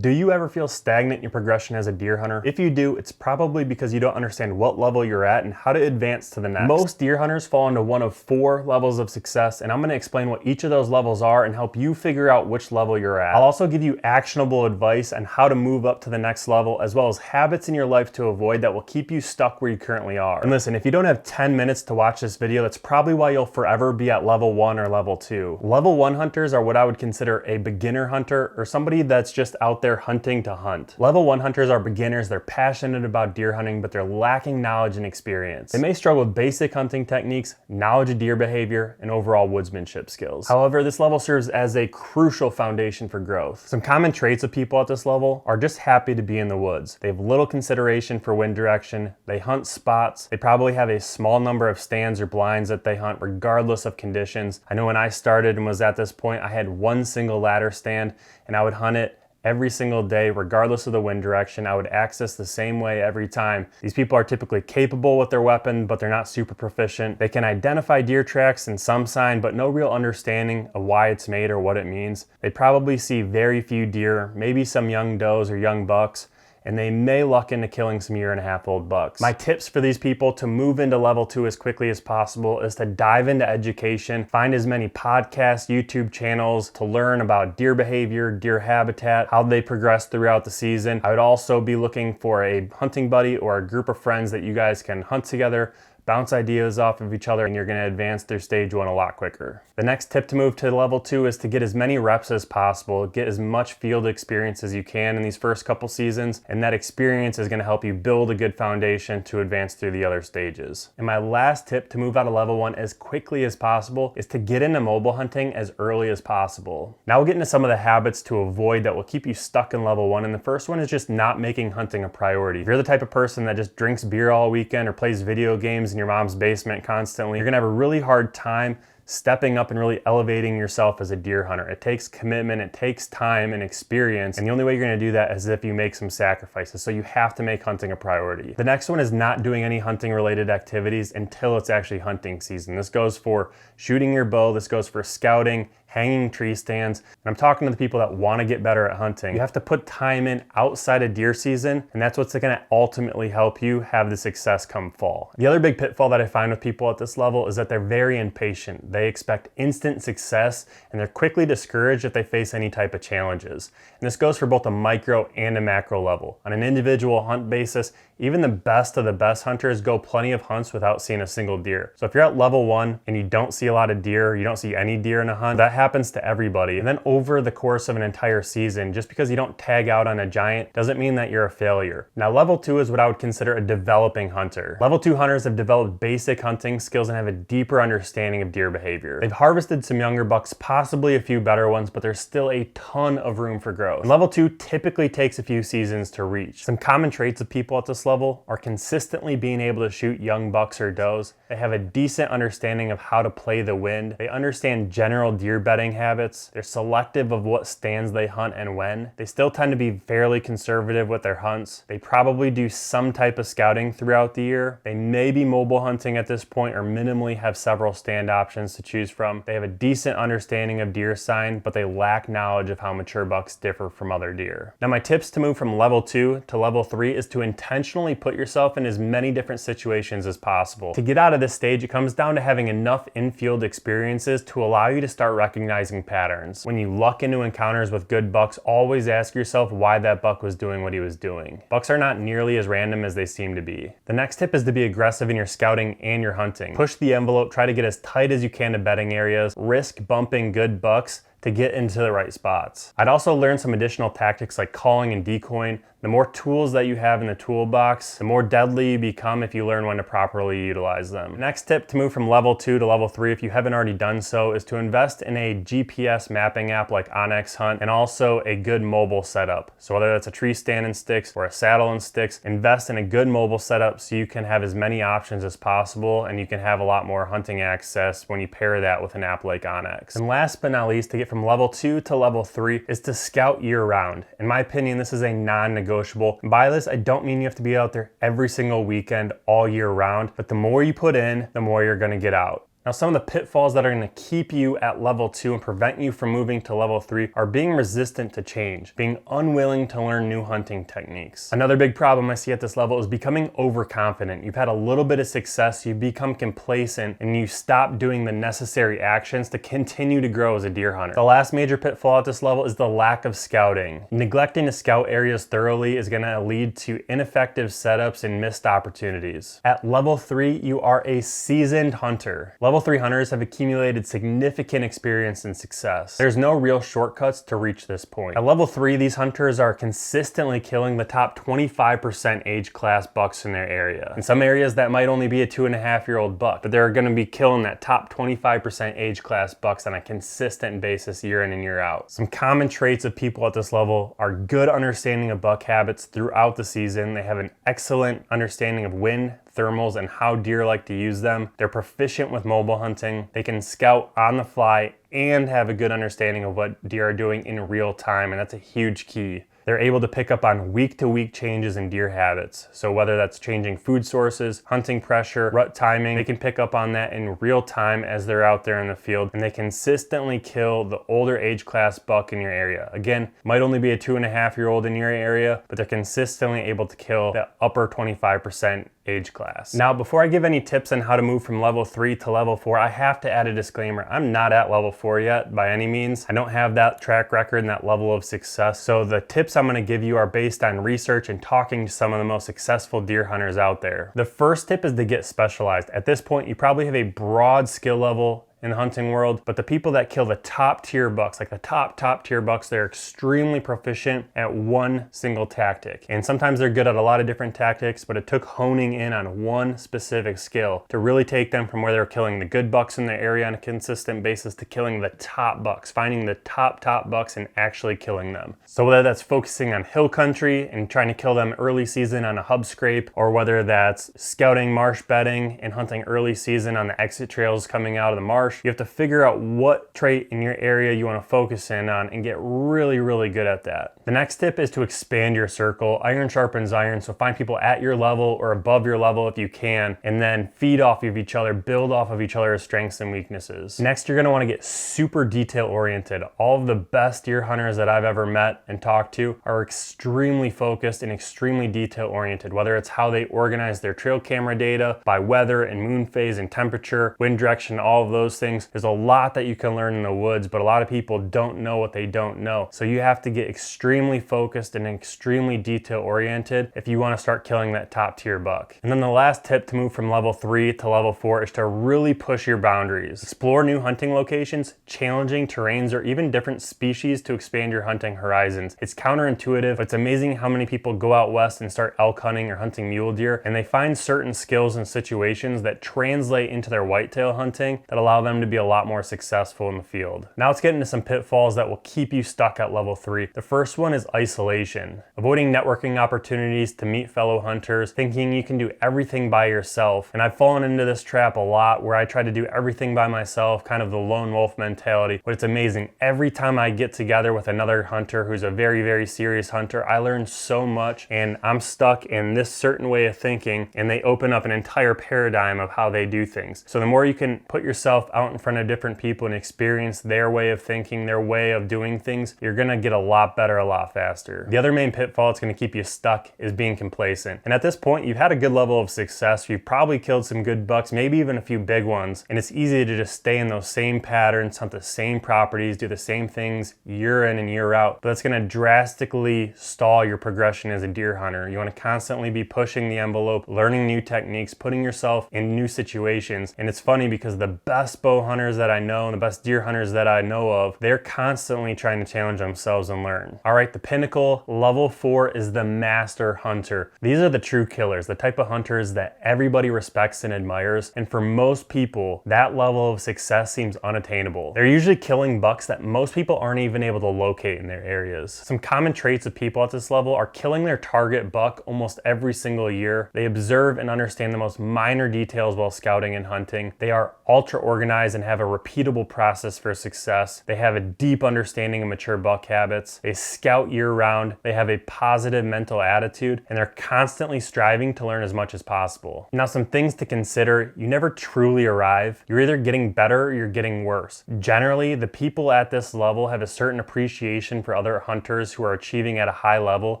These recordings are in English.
Do you ever feel stagnant in your progression as a deer hunter? If you do, it's probably because you don't understand what level you're at and how to advance to the next. Most deer hunters fall into one of 4 levels of success, and I'm going to explain what each of those levels are and help you figure out which level you're at. I'll also give you actionable advice on how to move up to the next level, as well as habits in your life to avoid that will keep you stuck where you currently are. And listen, if you don't have 10 minutes to watch this video, that's probably why you'll forever be at level 1 or level 2. Level 1 hunters are what I would consider a beginner hunter, or somebody that's just out there hunting to hunt. Level 1 hunters are beginners. They're passionate about deer hunting, but they're lacking knowledge and experience. They may struggle with basic hunting techniques, knowledge of deer behavior, and overall woodsmanship skills. However, this level serves as a crucial foundation for growth. Some common traits of people at this level are just happy to be in the woods. They have little consideration for wind direction. They hunt spots. They probably have a small number of stands or blinds that they hunt regardless of conditions. I know when I started and was at this point, I had one single ladder stand and I would hunt it every single day, regardless of the wind direction. I would access the same way every time. These people are typically capable with their weapon, but they're not super proficient. They can identify deer tracks in some sign, but no real understanding of why it's made or what it means. They probably see very few deer, maybe some young does or young bucks, and they may luck into killing some 1.5-year-old bucks. My tips for these people to move into level 2 as quickly as possible is to dive into education, find as many podcasts, YouTube channels to learn about deer behavior, deer habitat, how they progress throughout the season. I would also be looking for a hunting buddy or a group of friends that you guys can hunt together, bounce ideas off of each other, and you're going to advance through stage 1 a lot quicker. The next tip to move to level 2 is to get as many reps as possible, get as much field experience as you can in these first couple seasons, and that experience is going to help you build a good foundation to advance through the other stages. And my last tip to move out of level 1 as quickly as possible is to get into mobile hunting as early as possible. Now we'll get into some of the habits to avoid that will keep you stuck in level 1, and the first one is just not making hunting a priority. If you're the type of person that just drinks beer all weekend or plays video games in your mom's basement constantly, you're gonna have a really hard time stepping up and really elevating yourself as a deer hunter. It takes commitment, it takes time and experience, and the only way you're gonna do that is if you make some sacrifices. So you have to make hunting a priority. The next one is not doing any hunting related activities until it's actually hunting season. This goes for shooting your bow, this goes for scouting, hanging tree stands, and I'm talking to the people that want to get better at hunting. You have to put time in outside of deer season, and that's what's going to ultimately help you have the success come fall. The other big pitfall that I find with people at this level is that they're very impatient. They expect instant success, and they're quickly discouraged if they face any type of challenges. And this goes for both a micro and a macro level. On an individual hunt basis, even the best of the best hunters go plenty of hunts without seeing a single deer. So if you're at level 1 and you don't see a lot of deer, you don't see any deer in a hunt, that happens to everybody. And then over the course of an entire season, just because you don't tag out on a giant doesn't mean that you're a failure. Now level 2 is what I would consider a developing hunter. Level 2 hunters have developed basic hunting skills and have a deeper understanding of deer behavior. They've harvested some younger bucks, possibly a few better ones, but there's still a ton of room for growth. And level 2 typically takes a few seasons to reach. Some common traits of people at this level are consistently being able to shoot young bucks or does. They have a decent understanding of how to play the wind. They understand general deer bedding habits. They're selective of what stands they hunt and when. They still tend to be fairly conservative with their hunts. They probably do some type of scouting throughout the year. They may be mobile hunting at this point or minimally have several stand options to choose from. They have a decent understanding of deer sign, but they lack knowledge of how mature bucks differ from other deer. Now my tips to move from level 2 to level 3 is to intentionally put yourself in as many different situations as possible. To get out of this stage, it comes down to having enough in-field experiences to allow you to start recognizing patterns. When you luck into encounters with good bucks, always ask yourself why that buck was doing what he was doing. Bucks are not nearly as random as they seem to be. The next tip is to be aggressive in your scouting and your hunting. Push the envelope, try to get as tight as you can to bedding areas, risk bumping good bucks to get into the right spots. I'd also learn some additional tactics like calling and decoying. The more tools that you have in the toolbox, the more deadly you become if you learn when to properly utilize them. Next tip to move from level 2 to level 3, if you haven't already done so, is to invest in a GPS mapping app like Onyx Hunt and also a good mobile setup. So whether that's a tree stand and sticks or a saddle and sticks, invest in a good mobile setup so you can have as many options as possible and you can have a lot more hunting access when you pair that with an app like Onyx. And last but not least, to get from level 2 to level 3 is to scout year round. In my opinion, this is a non-negotiable. By this, I don't mean you have to be out there every single weekend all year round, but the more you put in, the more you're gonna get out. Now, some of the pitfalls that are going to keep you at level 2 and prevent you from moving to level 3 are being resistant to change, being unwilling to learn new hunting techniques. Another big problem I see at this level is becoming overconfident. You've had a little bit of success, you become complacent, and you stop doing the necessary actions to continue to grow as a deer hunter. The last major pitfall at this level is the lack of scouting. Neglecting to scout areas thoroughly is going to lead to ineffective setups and missed opportunities. At level 3, you are a seasoned hunter. Level 3 hunters have accumulated significant experience and success. There's no real shortcuts to reach this point. At level 3, these hunters are consistently killing the top 25% age class bucks in their area. In some areas that might only be a 2.5-year-old buck, but they're going to be killing that top 25% age class bucks on a consistent basis year in and year out. Some common traits of people at this level are good understanding of buck habits throughout the season. They have an excellent understanding of wind, thermals, and how deer like to use them. They're proficient with mobile hunting. They can scout on the fly and have a good understanding of what deer are doing in real time, and that's a huge key. They're able to pick up on week-to-week changes in deer habits. So whether that's changing food sources, hunting pressure, rut timing, they can pick up on that in real time as they're out there in the field, and they consistently kill the older age class buck in your area. Again, might only be a 2.5-year-old in your area, but they're consistently able to kill the upper 25% age class. Now, before I give any tips on how to move from level 3 to level 4, I have to add a disclaimer. I'm not at level 4 yet by any means. I don't have that track record and that level of success. So the tips I'm going to give you are based on research and talking to some of the most successful deer hunters out there. The first tip is to get specialized. At this point, you probably have a broad skill level in the hunting world, but the people that kill the top tier bucks, like the top tier bucks, they're extremely proficient at one single tactic. And sometimes they're good at a lot of different tactics, but it took honing in on one specific skill to really take them from where they're killing the good bucks in their area on a consistent basis to killing the top bucks, finding the top bucks and actually killing them. So whether that's focusing on hill country and trying to kill them early season on a hub scrape, or whether that's scouting marsh bedding and hunting early season on the exit trails coming out of the marsh, you have to figure out what trait in your area you want to focus in on and get really good at that. The next tip is to expand your circle. Iron sharpens iron, so find people at your level or above your level if you can, and then feed off of each other, build off of each other's strengths and weaknesses. Next, you're going to want to get super detail oriented. All of the best deer hunters that I've ever met and talked to are extremely focused and extremely detail oriented, whether it's how they organize their trail camera data by weather and moon phase and temperature, wind direction, all of those things. There's a lot that you can learn in the woods, but a lot of people don't know what they don't know. So you have to get extremely focused and extremely detail oriented if you want to start killing that top tier buck. And then the last tip to move from level 3 to level 4 is to really push your boundaries. Explore new hunting locations, challenging terrains, or even different species to expand your hunting horizons. It's counterintuitive, but it's amazing how many people go out west and start elk hunting or hunting mule deer, and they find certain skills and situations that translate into their whitetail hunting that allow them to be a lot more successful in the field. Now let's get into some pitfalls that will keep you stuck at level 3. The first one is isolation. Avoiding networking opportunities to meet fellow hunters, thinking you can do everything by yourself. And I've fallen into this trap a lot where I try to do everything by myself, kind of the lone wolf mentality, but it's amazing. Every time I get together with another hunter who's a very serious hunter, I learn so much, and I'm stuck in this certain way of thinking, and they open up an entire paradigm of how they do things. So the more you can put yourself out in front of different people and experience their way of thinking, their way of doing things, you're gonna get a lot better a lot faster. The other main pitfall that's gonna keep you stuck is being complacent. And at this point, you've had a good level of success. You've probably killed some good bucks, maybe even a few big ones. And it's easy to just stay in those same patterns, hunt the same properties, do the same things year in and year out. But that's gonna drastically stall your progression as a deer hunter. You wanna constantly be pushing the envelope, learning new techniques, putting yourself in new situations. And it's funny because the best bow hunters that I know and the best deer hunters that I know of, they're constantly trying to challenge themselves and learn. All right, the pinnacle, level 4, is the master hunter. These are the true killers, the type of hunters that everybody respects and admires. And for most people, that level of success seems unattainable. They're usually killing bucks that most people aren't even able to locate in their areas. Some common traits of people at this level are killing their target buck almost every single year. They observe and understand the most minor details while scouting and hunting. They are ultra organized organized and have a repeatable process for success. They have a deep understanding of mature buck habits. They scout year-round. They have a positive mental attitude, and they're constantly striving to learn as much as possible. Now, some things to consider: you never truly arrive. You're either getting better or you're getting worse. Generally, the people at this level have a certain appreciation for other hunters who are achieving at a high level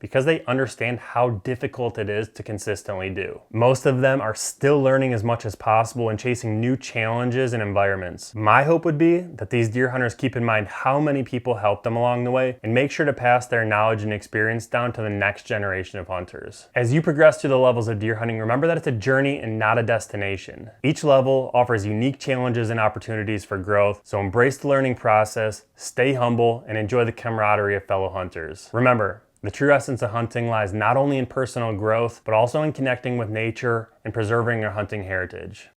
because they understand how difficult it is to consistently do. Most of them are still learning as much as possible and chasing new challenges and environments. My hope would be that these deer hunters keep in mind how many people helped them along the way and make sure to pass their knowledge and experience down to the next generation of hunters. As you progress through the levels of deer hunting, remember that it's a journey and not a destination. Each level offers unique challenges and opportunities for growth, so embrace the learning process, stay humble, and enjoy the camaraderie of fellow hunters. Remember, the true essence of hunting lies not only in personal growth, but also in connecting with nature and preserving your hunting heritage.